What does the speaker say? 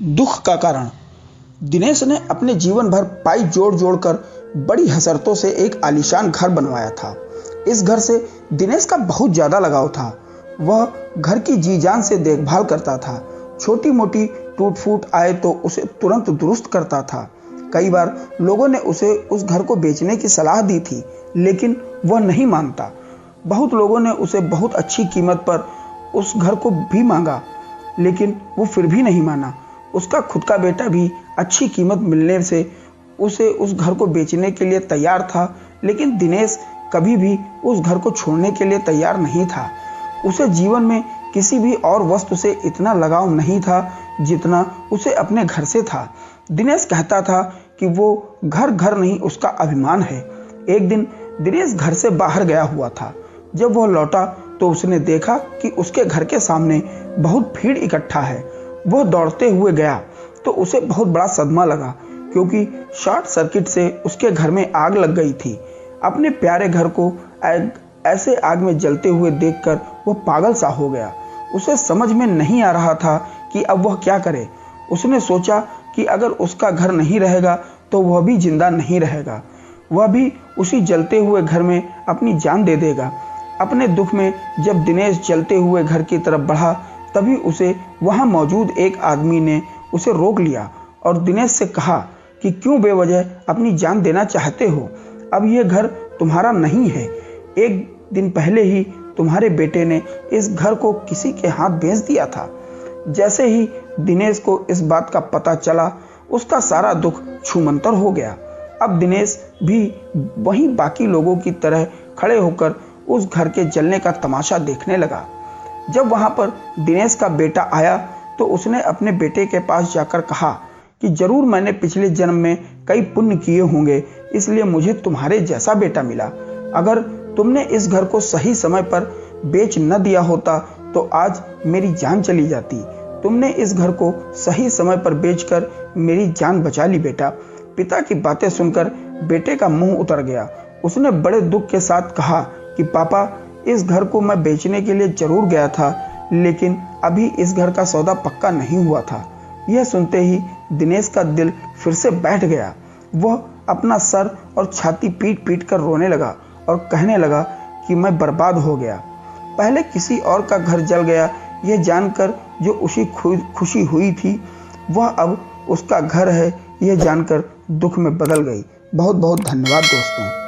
दुख का कारण। दिनेश ने अपने जीवन भर पाई जोड़ जोड़कर बड़ी हसरतों से एक आलीशान घर बनवाया था। इस घर से दिनेश का बहुत ज्यादा लगाव था। वह घर की जी जान से देखभाल करता था। छोटी मोटी टूट फूट आए तो उसे तुरंत दुरुस्त करता था। कई बार लोगों ने उसे उस घर को बेचने की सलाह दी थी, लेकिन वह नहीं मानता। बहुत लोगों ने उसे बहुत अच्छी कीमत पर उस घर को भी मांगा, लेकिन वो फिर भी नहीं माना। उसका खुद का बेटा भी अच्छी कीमत मिलने से उसे उस घर को बेचने के लिए तैयार था, लेकिन दिनेश कभी भी उस घर को छोड़ने के लिए तैयार नहीं था। उसे जीवन में किसी भी और वस्तु से इतना लगाव नहीं था जितना उसे अपने घर से था। दिनेश कहता था कि वो घर घर नहीं, उसका अभिमान है। एक दिन दिनेश घर से बाहर गया हुआ था। जब वह लौटा तो उसने देखा कि उसके घर के सामने बहुत भीड़ इकट्ठा है। वह दौड़ते हुए गया तो उसे बहुत बड़ा सदमा लगा, क्योंकि शॉर्ट सर्किट से उसके घर में आग लग गई थी। अपने प्यारे घर को ऐसे आग में जलते हुए देखकर वह पागल सा हो गया। उसे समझ में नहीं आ रहा था कि अब वह क्या करे। उसने सोचा कि अगर उसका घर नहीं रहेगा तो वह भी जिंदा नहीं रहेगा। वह भी उसी जलते हुए घर में अपनी जान दे देगा। अपने दुख में जब दिनेश जलते हुए घर की तरफ बढ़ा, तभी उसे वहां मौजूद एक आदमी ने उसे रोक लिया और दिनेश से कहा कि क्यों बेवजह अपनी जान देना चाहते हो। अब यह घर तुम्हारा नहीं है। एक दिन पहले ही तुम्हारे बेटे ने इस घर को किसी के हाथ बेच दिया था। जैसे ही दिनेश को इस बात का पता चला, उसका सारा दुख छूमंतर हो गया। अब दिनेश भी वहीं बाकी लोगों की तरह खड़े होकर उस घर के जलने का तमाशा देखने लगा। जब वहां पर दिनेश का बेटा आया तो उसने अपने बेटे के पास जाकर कहा कि जरूर मैंने पिछले जन्म में कई पुण्य किए होंगे, इसलिए मुझे तुम्हारे जैसा बेटा मिला। अगर तुमने इस घर को सही समय पर बेच न दिया होता तो आज मेरी जान चली जाती। तुमने इस घर को सही समय पर बेचकर मेरी जान बचा ली बेटा। पिता की बातें सुनकर बेटे का मुंह उतर गया। उसने बड़े दुख के साथ कहा कि पापा, इस घर को मैं बेचने के लिए जरूर गया था, लेकिन अभी इस घर का सौदा पक्का नहीं हुआ था। यह सुनते ही दिनेश का दिल फिर से बैठ गया। वह अपना सर और छाती पीट पीट कर रोने लगा और कहने लगा कि मैं बर्बाद हो गया। पहले किसी और का घर जल गया, यह जानकर जो उसी खुशी हुई थी, वह अब उसका घर है यह जानकर दुख में बदल गई। बहुत बहुत धन्यवाद दोस्तों।